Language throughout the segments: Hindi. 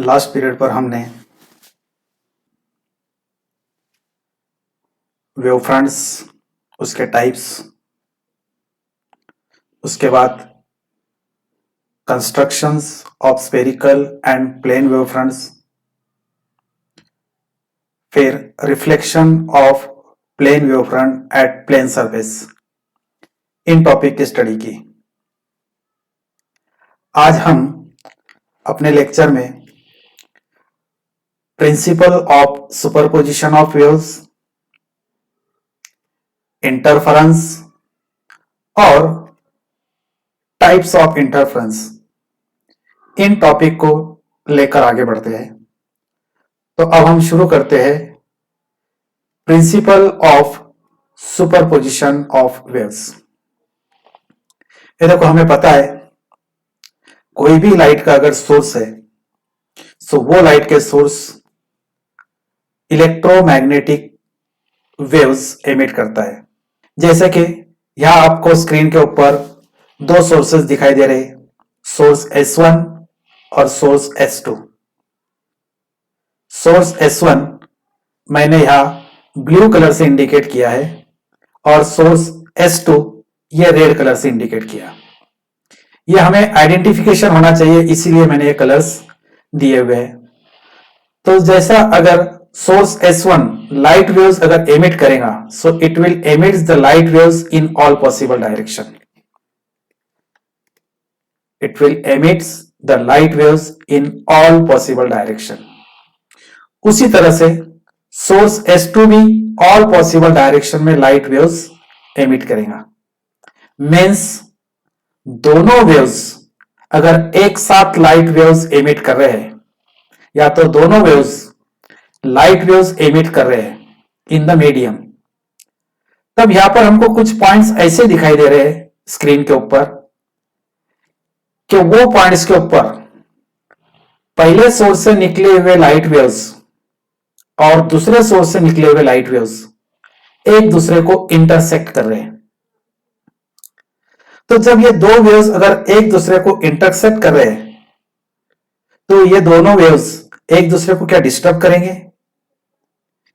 लास्ट पीरियड पर हमने वेवफ्रंट्स, उसके टाइप्स, उसके बाद constructions of spherical and plane wavefronts, फिर reflection of plane wavefront at plane surface, इन टॉपिक की स्टडी की। आज हम अपने लेक्चर में principle of superposition of waves, interference और टाइप्स ऑफ इंटरफेरेंस, इन टॉपिक को लेकर आगे बढ़ते हैं। तो अब हम शुरू करते हैं principal of superposition of waves. ये देखो, हमें पता है कोई भी लाइट का अगर सोर्स है तो वो लाइट के सोर्स इलेक्ट्रोमैग्नेटिक वेव्स एमिट करता है। जैसे कि यहां आपको स्क्रीन के ऊपर दो सोर्सेस दिखाई दे रहे, सोर्स S1 और सोर्स S2। सोर्स S1 मैंने यहां ब्लू कलर से इंडिकेट किया है और सोर्स S2 ये रेड कलर से इंडिकेट किया। ये हमें आइडेंटिफिकेशन होना चाहिए, इसीलिए मैंने ये कलर्स दिए हुए हैं। तो जैसा अगर सोर्स S1 लाइट वेव्स अगर एमिट करेगा, so it will emit the light waves in all possible direction. It will emits the light waves in all possible direction. उसी तरह से सोर्स S2 भी ऑल पॉसिबल डायरेक्शन में लाइट वेव्स एमिट करेगा। मीन्स दोनों वेव्स अगर एक साथ लाइट वेव्स एमिट कर रहे हैं, या तो दोनों वेव्स लाइट वेव्स एमिट कर रहे हैं इन द मीडियम, तब यहां पर हमको कुछ पॉइंट्स ऐसे दिखाई दे रहे हैं स्क्रीन के ऊपर कि वो पॉइंट्स के ऊपर पहले सोर्स से निकले हुए लाइट वेव्स और दूसरे सोर्स से निकले हुए लाइट वेव्स एक दूसरे को इंटरसेक्ट कर रहे हैं। तो जब ये दो वेव्स अगर एक दूसरे को इंटरसेक्ट कर रहे हैं, तो ये दोनों वेव्स एक दूसरे को क्या डिस्टर्ब करेंगे?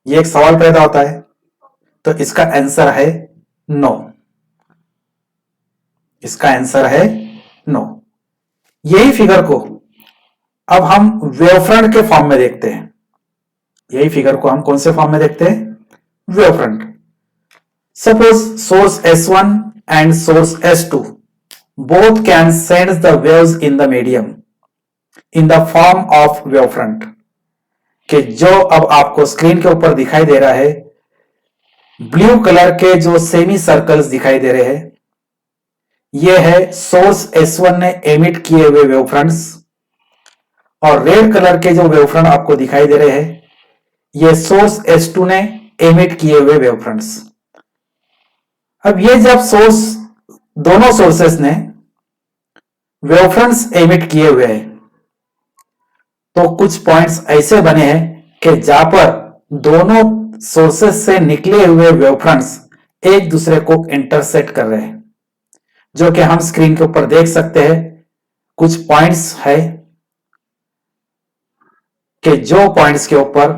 ये एक सवाल पैदा होता है। तो इसका आंसर है नो। इसका आंसर है नो। यही फिगर को अब हम वेवफ्रंट के फॉर्म में देखते हैं। यही फिगर को हम कौन से फॉर्म में देखते हैं? Wavefront. Suppose source S1 and source S2 both can send the waves in the medium in the form of wavefront, कि जो अब आपको स्क्रीन के ऊपर दिखाई दे रहा है, ब्लू कलर के जो सेमी सर्कल्स दिखाई दे रहे हैं, ये है सोर्स S1 ने एमिट किए हुए वेवफ्रंट्स, और रेड कलर के जो वेवफ्रंट आपको दिखाई दे रहे हैं, ये सोर्स S2 ने एमिट किए हुए वेवफ्रंट्स। अब ये जब दोनों सोर्सेस ने वेवफ्रंट्स एमिट किए हुए हैं, तो कुछ पॉइंट्स ऐसे बने हैं कि जहां पर दोनों सोर्सेस से निकले हुए वेवफ्रंट्स एक दूसरे को इंटरसेक्ट कर रहे हैं, जो कि हम स्क्रीन के ऊपर देख सकते हैं। कुछ पॉइंट्स है कि जो पॉइंट्स के ऊपर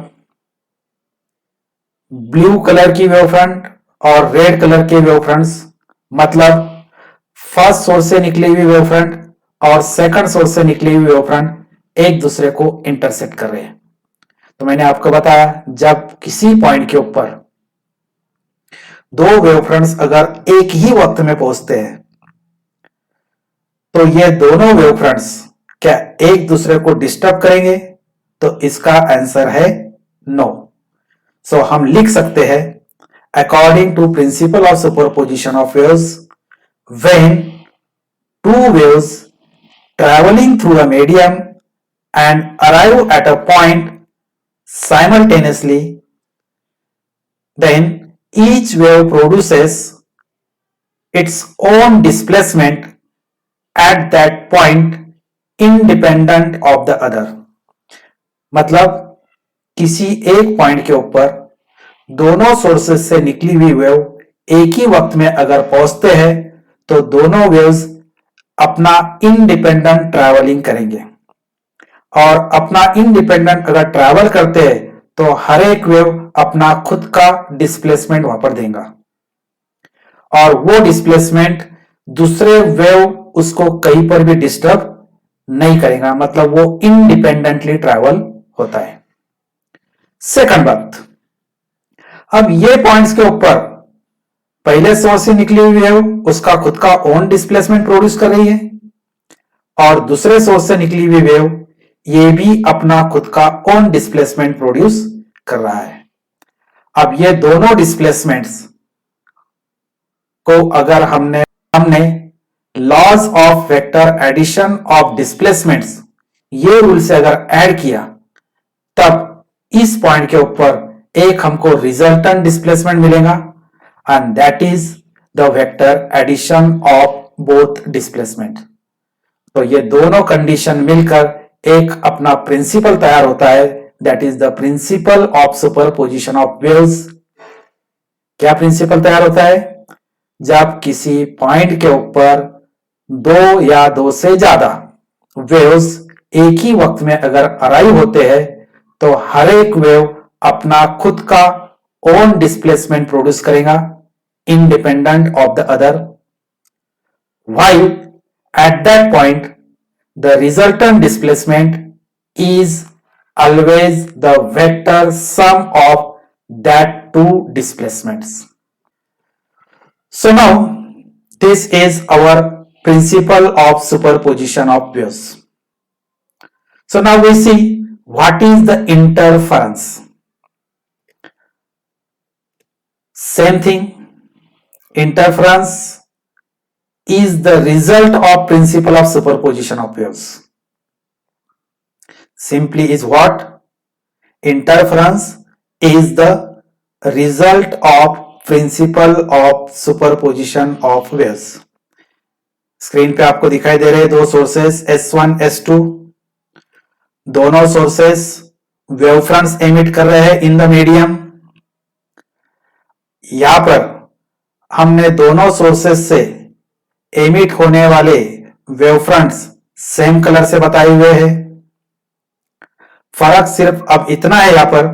ब्लू कलर की वेवफ्रंट और रेड कलर के वेवफ्रंट्स, मतलब फर्स्ट सोर्स से निकली हुई वेवफ्रंट और सेकंड सोर्स से निकली हुई वेवफ्रंट एक दूसरे को इंटरसेक्ट कर रहे हैं। तो मैंने आपको बताया, जब किसी पॉइंट के ऊपर दो वेवफ्रंट्स अगर एक ही वक्त में पहुंचते हैं, तो ये दोनों वेवफ्रंट्स क्या एक दूसरे को डिस्टर्ब करेंगे? तो इसका आंसर है नो। सो हम लिख सकते हैं, according to principle of superposition of waves, when two waves traveling through a medium and arrive at a point simultaneously, then each wave produces its own displacement at that point independent of the other। मतलब किसी एक पॉइंट के ऊपर दोनों सोर्सेस से निकली हुई वेव एक ही वक्त में अगर पहुंचते हैं, तो दोनों वेव्स अपना इंडिपेंडेंट ट्रैवलिंग करेंगे। और अपना इंडिपेंडेंट अगर ट्रैवल करते हैं तो हर एक वेव अपना खुद का डिस्प्लेसमेंट वहां पर देगा और वो डिस्प्लेसमेंट दूसरे वेव उसको कहीं पर भी डिस्टर्ब नहीं करेगा, मतलब वो इंडिपेंडेंटली ट्रैवल होता है। सेकंड बात, अब ये पॉइंट्स के ऊपर पहले सोर्स से निकली हुई वेव उसका खुद का ओन डिस्प्लेसमेंट प्रोड्यूस कर रही है और दूसरे सोर्स से निकली हुई वेव ये भी अपना खुद का ओन डिस्प्लेसमेंट प्रोड्यूस कर रहा है। अब ये दोनों डिस्प्लेसमेंट्स को अगर हमने laws of vector addition of displacements ये रूल से अगर ऐड किया तब इस पॉइंट के ऊपर एक हमको रिजल्टेंट डिस्प्लेसमेंट मिलेगा and that is the vector addition of both displacement. तो ये दोनों कंडीशन मिलकर एक अपना प्रिंसिपल तैयार होता है, that is the principal of superposition of waves. क्या प्रिंसिपल तैयार होता है? जब किसी पॉइंट के ऊपर दो या दो से ज्यादा वेव्स एक ही वक्त में अगर अराइव होते हैं तो हर एक वेव अपना खुद का ओन डिस्प्लेसमेंट प्रोड्यूस करेगा independent of the other, while at that point the resultant displacement is always the vector sum of that two displacements. So now this is our principle of superposition of waves. So now we see what is the interference. Same thing, interference is the result of principle of superposition of waves. Simply is what? Interference is the result of principle of superposition of waves. Screen पे आपको दिखाई दे रहे हैं दो सोर्सेस S1 S2, दोनों सोर्सेस वेव फ्रंट्स एमिट कर रहे हैं इन द मीडियम। यहां पर हमने दोनों सोर्सेस से एमिट होने वाले वेव फ्रंट्स सेम कलर से बताए हुए हैं। फर्क सिर्फ अब इतना है यहां पर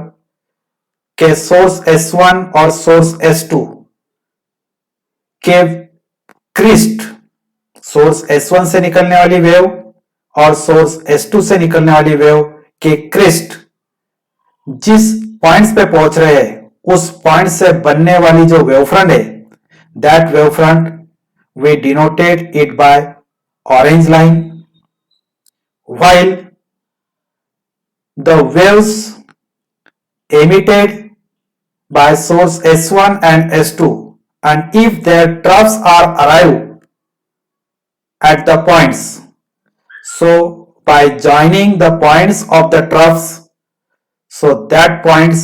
कि सोर्स S1 और सोर्स S2 के क्रिस्ट, सोर्स S1 से निकलने वाली वेव और सोर्स S2 से निकलने वाली वेव के क्रिस्ट जिस पॉइंट्स पे पहुंच रहे हैं उस पॉइंट से बनने वाली जो वेव फ्रंट है, that wave front we denoted it by orange line, while the waves emitted by source S1 and S2 and if their troughs are arrived at the points, so by joining the points of the troughs, so that points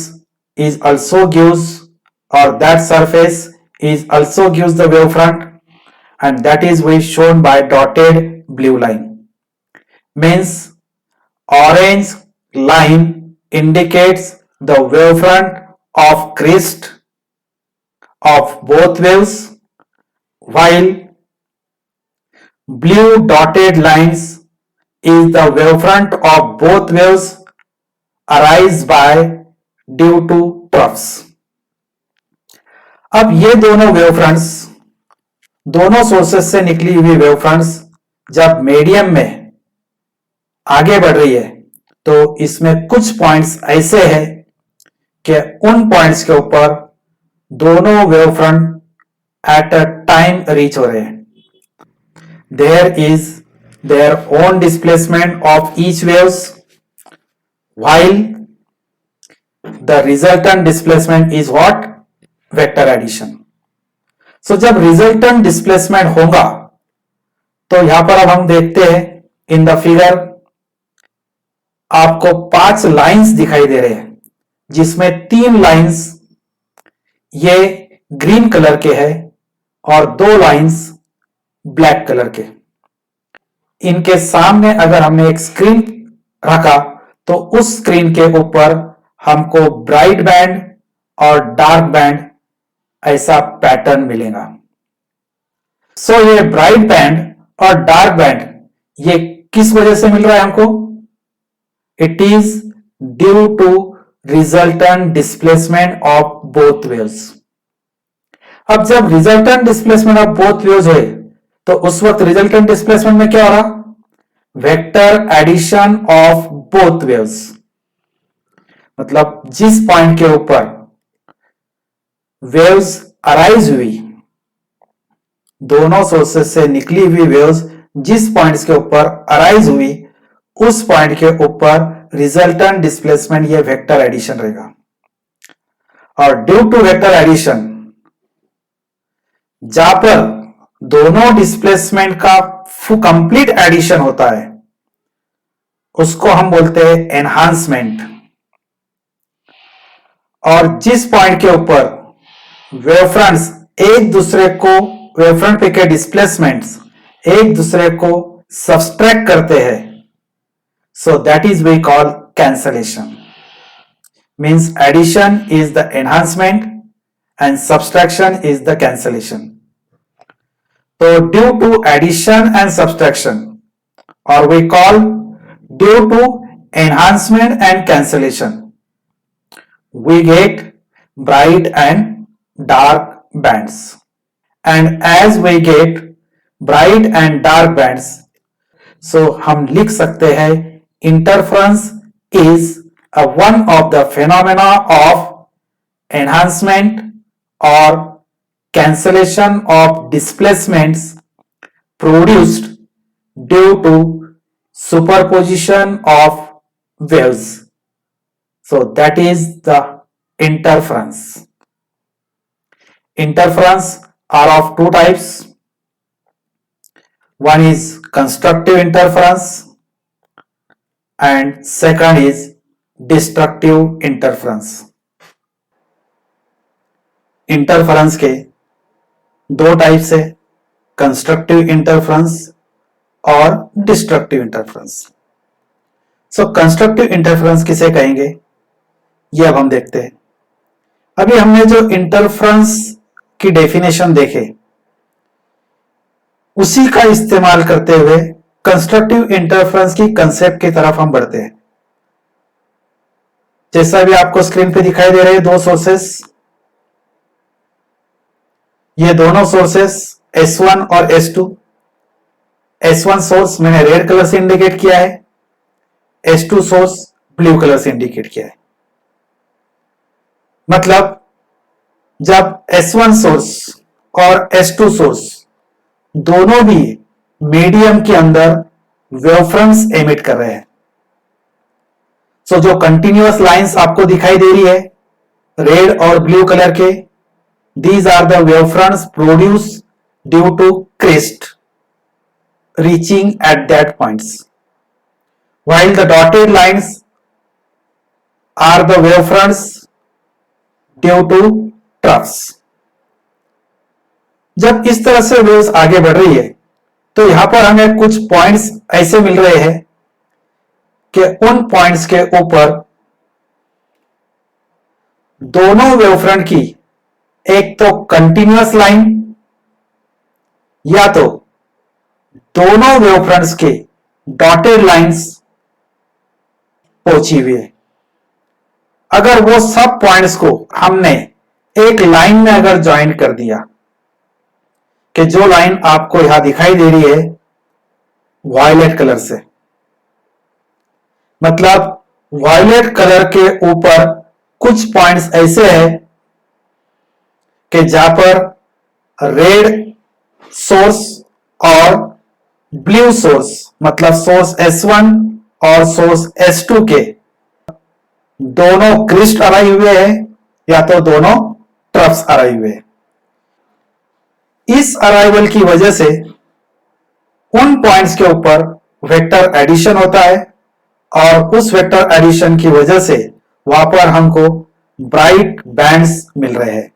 is also gives or that surface is also gives the wave front and that is we shown by dotted blue line. Means orange line indicates the wavefront of crest of both waves, while blue dotted lines is the wavefront of both waves arise by due to troughs. अब ये दोनों वेवफ्रंट्स, दोनों सोर्सेस से निकली हुई वेवफ्रंट्स जब मीडियम में आगे बढ़ रही है तो इसमें कुछ पॉइंट्स ऐसे हैं कि उन पॉइंट्स के ऊपर दोनों wavefront at a time reach हो रहे हैं। There is their own displacement of each waves while the resultant displacement is what? Vector addition. So जब रिजल्टेंट डिस्प्लेसमेंट होगा तो यहां पर अब हम देखते हैं इन द फिगर आपको 5 लाइंस दिखाई दे रहे हैं जिसमें 3 लाइंस ये ग्रीन कलर के हैं और 2 लाइंस ब्लैक कलर के। इनके सामने अगर हमने एक स्क्रीन रखा तो उस स्क्रीन के ऊपर हमको ब्राइट बैंड और डार्क बैंड ऐसा पैटर्न मिलेगा। सो ये ब्राइट बैंड और डार्क बैंड ये किस वजह से मिल रहा है हमको? It is due to resultant displacement of both waves. अब जब resultant displacement of both waves है तो उस वक्त रिजल्टेंट डिस्प्लेसमेंट में क्या हो रहा? Vector addition of both waves, मतलब जिस पॉइंट के ऊपर वेव्स अराइज हुई, दोनों सोर्सेस से निकली हुई वेव्स जिस पॉइंट्स के ऊपर अराइज हुई उस पॉइंट के ऊपर रिजल्टेंट डिस्प्लेसमेंट ये वेक्टर एडिशन रहेगा। और ड्यू टू वेक्टर एडिशन, जहां पर दोनों डिस्प्लेसमेंट का कंप्लीट एडिशन होता है उसको हम बोलते हैं एनहांसमेंट। और जिस पॉइंट के ऊपर वेवफ्रंट्स एक दूसरे को, वेवफ्रंट पे के डिस्प्लेसमेंट्स एक दूसरे को सब्सट्रैक्ट करते हैं, so that is we call cancellation. Means addition is the enhancement and subtraction is the cancellation. तो due to addition and subtraction, और we call due to enhancement and cancellation, we get bright and dark bands. And as we get bright and dark bands, so हम लिख सकते हैं interference is one of the phenomena of enhancement or cancellation of displacements produced due to superposition of waves. So that is the interference. Interference are of two types. One is constructive interference and second is destructive interference. Interference के दो टाइप्स है, कंस्ट्रक्टिव इंटरफेरेंस और डिस्ट्रक्टिव इंटरफेरेंस। सो कंस्ट्रक्टिव इंटरफेरेंस किसे कहेंगे ये अब हम देखते हैं। अभी हमने जो इंटरफेरेंस की डेफिनेशन देखे उसी का इस्तेमाल करते हुए कंस्ट्रक्टिव इंटरफेरेंस की कंसेप्ट की तरफ हम बढ़ते हैं। जैसा भी आपको स्क्रीन पे दिखाई दे रहे हैं दो सोर्सेस, ये दोनों सोर्सेस S1 और S2। S1 सोर्स मैंने रेड कलर से इंडिकेट किया है, S2 सोर्स ब्लू कलर से इंडिकेट किया है। मतलब जब S1 सोर्स और S2 सोर्स दोनों भी मीडियम के अंदर वेवफ्रंट्स एमिट कर रहे हैं, सो जो कंटिन्यूअस लाइंस आपको दिखाई दे रही है रेड और ब्लू कलर के, these are the wavefronts produce due to crest reaching at that points, while the dotted lines are the wavefronts due to troughs. जब इस तरह से वेव्स आगे बढ़ रही है तो यहां पर हमें कुछ पॉइंट्स ऐसे मिल रहे हैं कि उन पॉइंट्स के ऊपर दोनों वेवफ्रंट की एक तो कंटिन्यूअस लाइन या तो दोनों वेवफ्रंट्स के डॉटेड लाइंस पहुंची हुई है। अगर वो सब पॉइंट्स को हमने एक लाइन में अगर ज्वाइन कर दिया, कि जो लाइन आपको यहां दिखाई दे रही है वायलेट कलर से, मतलब वायलेट कलर के ऊपर कुछ पॉइंट्स ऐसे हैं कि जहां पर रेड सोर्स और ब्लू सोर्स, मतलब सोर्स S1 और सोर्स S2 के दोनों क्रिस्ट अराई हुए हैं या तो दोनों ट्रफ्स अराई हुए हैं। इस अराइवल की वजह से उन पॉइंट्स के ऊपर वेक्टर एडिशन होता है और उस वेक्टर एडिशन की वजह से वहां पर हमको ब्राइट बैंड्स मिल रहे हैं।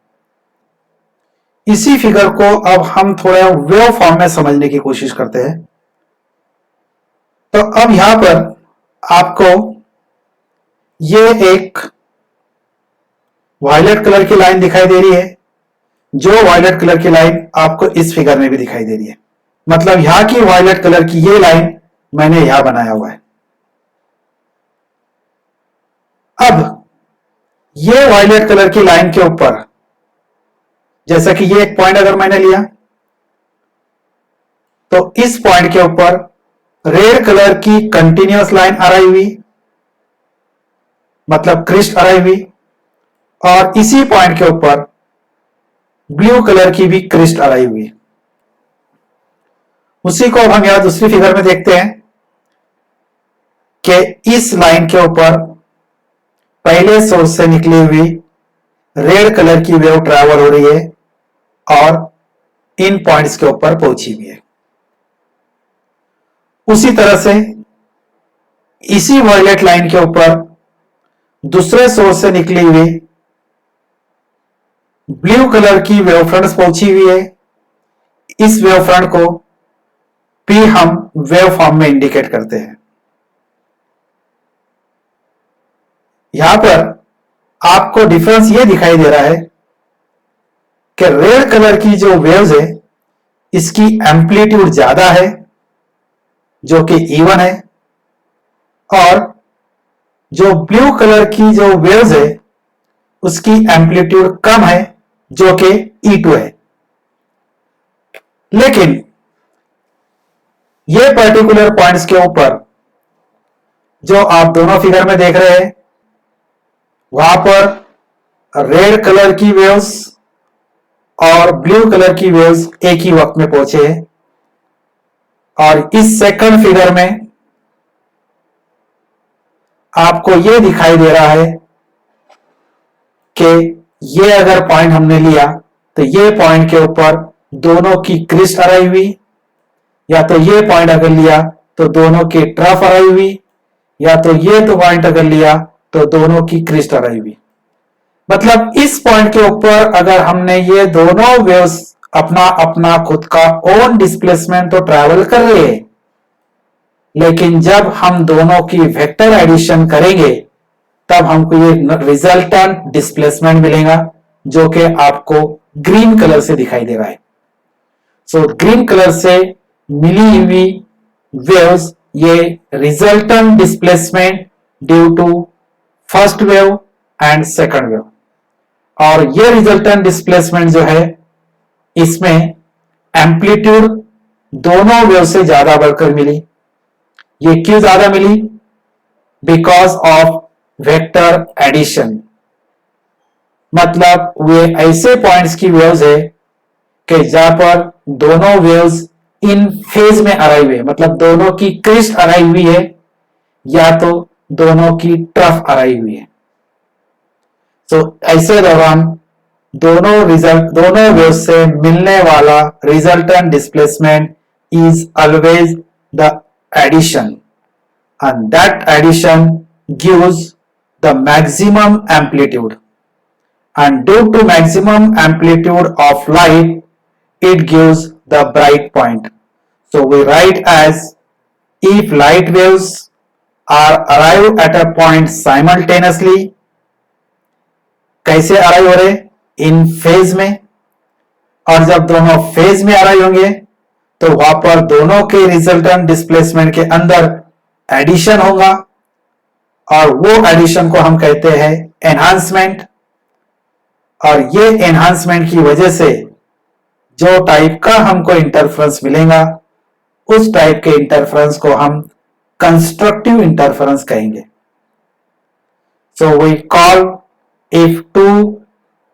इसी फिगर को अब हम थोड़ा वेव फॉर्म में समझने की कोशिश करते हैं। तो अब यहां पर आपको ये एक वायलेट कलर की लाइन दिखाई दे रही है, जो वायलेट कलर की लाइन आपको इस फिगर में भी दिखाई दे रही है। मतलब यहां की वायलेट कलर की ये लाइन मैंने यहां बनाया हुआ है। अब ये वायलेट कलर की लाइन के ऊपर, जैसा कि ये एक पॉइंट अगर मैंने लिया, तो इस पॉइंट के ऊपर रेड कलर की कंटिन्यूअस लाइन आराई हुई, मतलब क्रिस्ट आराई हुई, और इसी पॉइंट के ऊपर ब्लू कलर की भी क्रिस्ट आराई हुई। उसी को अब हम यहां दूसरी फिगर में देखते हैं कि इस लाइन के ऊपर पहले सोर्स से निकली हुई रेड कलर की वेव ट्रैवल हो रही है और इन पॉइंट्स के ऊपर पहुंची हुई है। उसी तरह से इसी वायलेट लाइन के ऊपर दूसरे सोर्स से निकली हुई ब्लू कलर की वेव फ्रंट पहुंची हुई है। इस वेव फ्रंट को पी हम वेव फॉर्म में इंडिकेट करते हैं। यहां पर आपको डिफरेंस यह दिखाई दे रहा है कि रेड कलर की जो वेव्स है इसकी एम्पलीट्यूड ज्यादा है जो कि इवन है, और जो ब्लू कलर की जो वेव्स है उसकी एम्पलीट्यूड कम है जो कि E2 है। लेकिन ये पर्टिकुलर पॉइंट्स के ऊपर जो आप दोनों फिगर में देख रहे हैं, वहां पर रेड कलर की वेव्स और ब्लू कलर की वेव्स एक ही वक्त में पहुंचे हैं। और इस सेकंड फिगर में आपको यह दिखाई दे रहा है कि ये अगर पॉइंट हमने लिया तो ये पॉइंट के ऊपर दोनों की क्रिस्ट आराई हुई, या तो ये पॉइंट अगर लिया तो दोनों की ट्रफ आराई हुई, या तो ये तो पॉइंट अगर लिया तो दोनों की क्रिस्ट आराई हुई। मतलब इस पॉइंट के ऊपर अगर हमने ये दोनों वेव्स अपना अपना खुद का ओन डिस्प्लेसमेंट तो ट्रैवल कर रहे हैं, लेकिन जब हम दोनों की वेक्टर एडिशन करेंगे तब हमको ये रिजल्टेंट डिस्प्लेसमेंट मिलेगा जो कि आपको ग्रीन कलर से दिखाई दे रहा है। सो ग्रीन कलर से मिली हुई वेव्स ये resultant displacement due to first wave and second wave, और ये रिजल्टेंट डिस्प्लेसमेंट जो है इसमें एम्पलीट्यूड दोनों वेव से ज्यादा बढ़कर मिली। ये क्यों ज्यादा मिली? Because of vector addition. मतलब वे ऐसे पॉइंट्स की वेव्स है कि जहां पर दोनों वेव्स इन फेज में आराई हुई है, मतलब दोनों की क्रिस्ट आराई हुई है या तो दोनों की ट्रफ आराई हुई है। तो ऐसे दौरान दोनों वेव से मिलने वाला resultant displacement is always the addition, and that addition gives the maximum amplitude, and due to maximum amplitude of light it gives the bright point. So we write as if light waves are arrive at a point simultaneously, कैसे अराइव हो रहे? इन फेज में, और जब दोनों फेज में अराइव होंगे तो वहां पर दोनों के रिजल्टेंट डिस्प्लेसमेंट के अंदर एडिशन होगा, और वो एडिशन को हम कहते हैं एनहांसमेंट। और ये एनहांसमेंट की वजह से जो टाइप का हमको इंटरफेरेंस मिलेगा उस टाइप के इंटरफेरेंस को हम कंस्ट्रक्टिव इंटरफेरेंस कहेंगे। So we call if two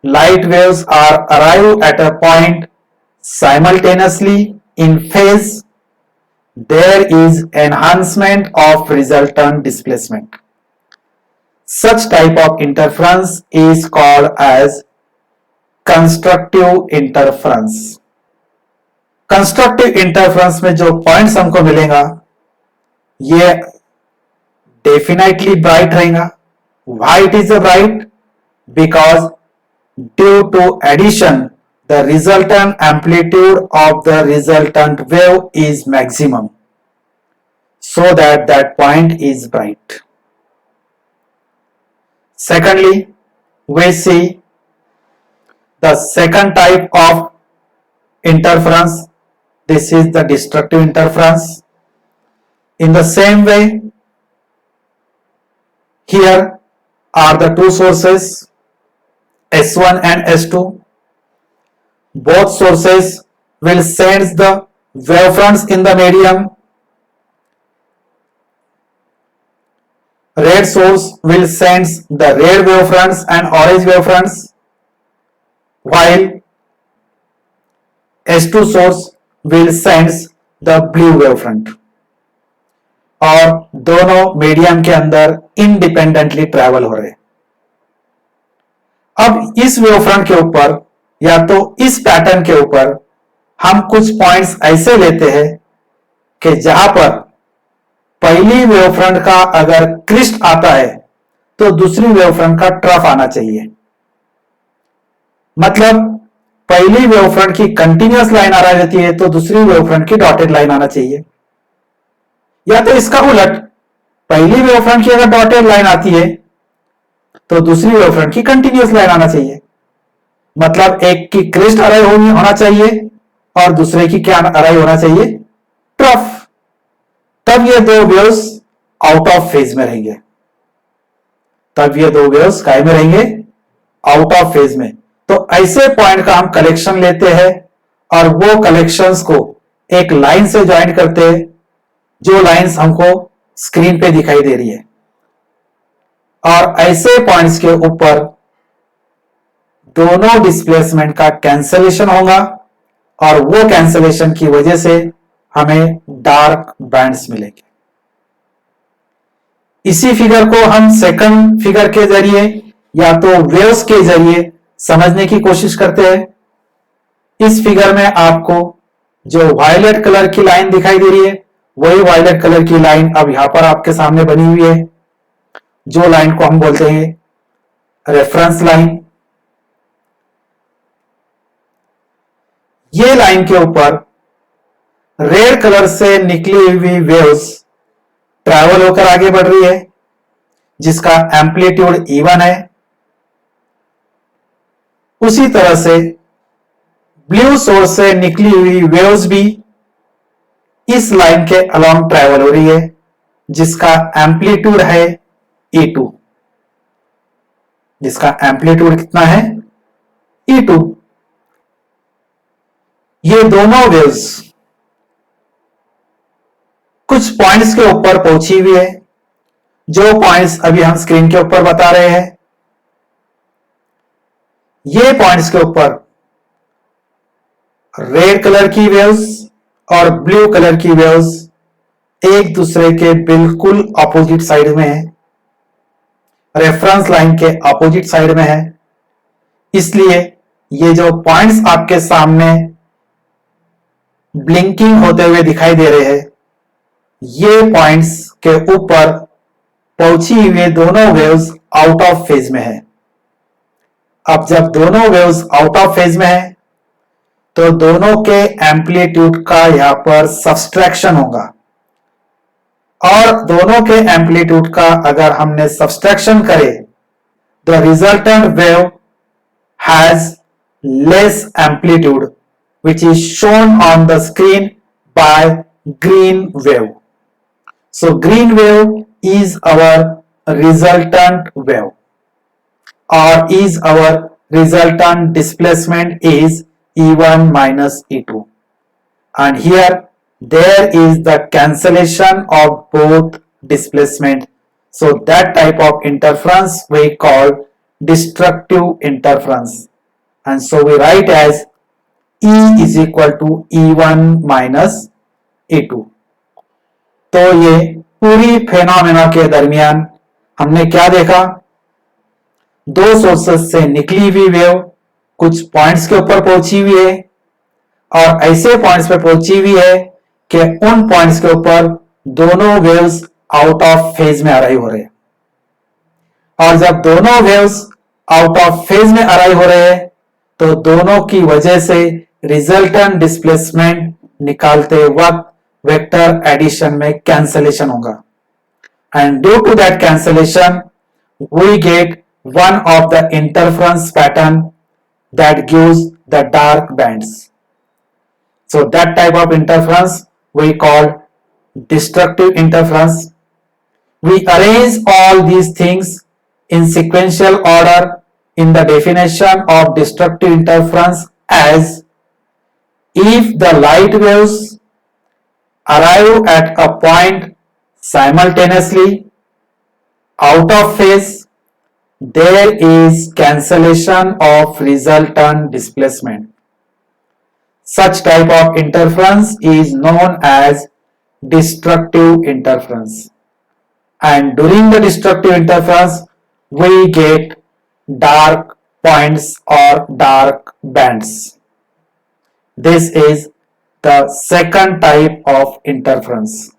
light waves are arrive at a point simultaneously in phase, there is enhancement of resultant displacement. Such type of interference is called as constructive interference. Constructive interference में जो पॉइंट्स हमको मिलेगा ये डेफिनेटली ब्राइट रहेगा। Why it is a bright? Because due to addition the resultant amplitude of the resultant wave is maximum, so that point is bright. Secondly, we see the second type of interference. This is the destructive interference. In the same way, here are the two sources S1 and S2. Both sources will send the wavefronts in the medium. Red source will send the red wavefronts and orange wavefronts, while S2 source will send the blue wavefront. और दोनों मीडियम के अंदर इंडिपेंडेंटली ट्रैवल हो रहे हैं. अब इस वेवफ्रंट के ऊपर या तो इस पैटर्न के ऊपर हम कुछ पॉइंट्स ऐसे लेते हैं कि जहां पर पहली वेवफ्रंट का अगर क्रिस्ट आता है तो दूसरी वेवफ्रंट का ट्रफ आना चाहिए. मतलब पहली वेवफ्रंट की कंटिन्यूअस लाइन आ रही रहती है तो दूसरी वेवफ्रंट की डॉटेड लाइन आना चाहिए, या तो इसका उलट पहली वेवफ्रंट की अगर डॉटेड लाइन आती है तो दूसरी वेवफ्रंट की कंटिन्यूअस लाइन आना चाहिए. मतलब एक की क्रिस्ट अराइव होना चाहिए और दूसरे की क्या अराइव होना चाहिए, ट्रफ. तब ये दो वेव्स आउट ऑफ फेज में रहेंगे. तब ये दो वेव्स काय में रहेंगे, आउट ऑफ फेज में. तो ऐसे पॉइंट का हम कलेक्शन लेते हैं और वो कलेक्शंस को एक लाइन से ज्वाइन करते हैं, जो लाइंस हमको स्क्रीन पे दिखाई दे रही है. और ऐसे पॉइंट्स के ऊपर दोनों डिस्प्लेसमेंट का कैंसलेशन होगा और वो कैंसलेशन की वजह से हमें डार्क बैंड्स मिलेंगे. इसी फिगर को हम सेकंड फिगर के जरिए या तो वेव्स के जरिए समझने की कोशिश करते हैं. इस फिगर में आपको जो वायलेट कलर की लाइन दिखाई दे रही है वही वायलेट कलर की लाइन अब यहां पर आपके सामने बनी हुई है, जो लाइन को हम बोलते हैं रेफरेंस लाइन. ये लाइन के ऊपर रेड कलर से निकली हुई वेव्स ट्रैवल होकर आगे बढ़ रही है, जिसका एम्पलीट्यूड इवन है. उसी तरह से ब्लू सोर्स से निकली हुई वेव्स भी इस लाइन के अलोंग ट्रैवल हो रही है, जिसका एम्पलीट्यूड है E2. जिसका एम्पलीट्यूड कितना है, E2. ये दोनों वेव्स कुछ पॉइंट्स के ऊपर पहुंची हुई है, जो पॉइंट्स अभी हम स्क्रीन के ऊपर बता रहे हैं. ये पॉइंट्स के ऊपर रेड कलर की वेव्स और ब्लू कलर की वेव्स एक दूसरे के बिल्कुल ऑपोजिट साइड में है, रेफरेंस लाइन के ऑपोजिट साइड में है. इसलिए ये जो पॉइंट्स आपके सामने ब्लिंकिंग होते हुए दिखाई दे रहे हैं, ये पॉइंट्स के ऊपर पहुंची हुई दोनों वेव्स आउट ऑफ फेज में है. अब जब दोनों वेव्स आउट ऑफ फेज में है तो दोनों के एम्पलीट्यूड का यहां पर सब्सट्रैक्शन होगा, और दोनों के एम्पलीट्यूड का अगर हमने सब्सट्रैक्शन करे the resultant wave has less amplitude which is shown on the screen by green wave. So green wave is our resultant wave, or is our resultant displacement is E1 minus E2, and here there is the cancellation of both displacement. So that type of interference we call destructive interference, and so we write as E is equal to E1 minus E2. तो ये पूरी फेनोमेना के दरमियान हमने क्या देखा, दो सोर्सेस से निकली हुई वेव कुछ पॉइंट्स के ऊपर पहुंची हुई है, और ऐसे पॉइंट्स पे पहुंची हुई है कि उन पॉइंट्स के ऊपर दोनों वेव्स आउट ऑफ फेज में अराइव हो रहे हैं. और जब दोनों वेव्स आउट ऑफ फेज में अराइव हो रहे हैं तो दोनों की वजह से रिजल्टेंट डिस्प्लेसमेंट निकालते वक्त वेक्टर एडिशन में कैंसलेशन होगा, and due to that cancellation we get one of the interference pattern that gives the dark bands. So that type of interference we call destructive interference. We arrange all these things in sequential order in the definition of destructive interference as if the light waves arrive at a point simultaneously out of phase, there is cancellation of resultant displacement. Such type of interference is known as destructive interference. And during the destructive interference, we get dark points or dark bands. This is the second type of interference.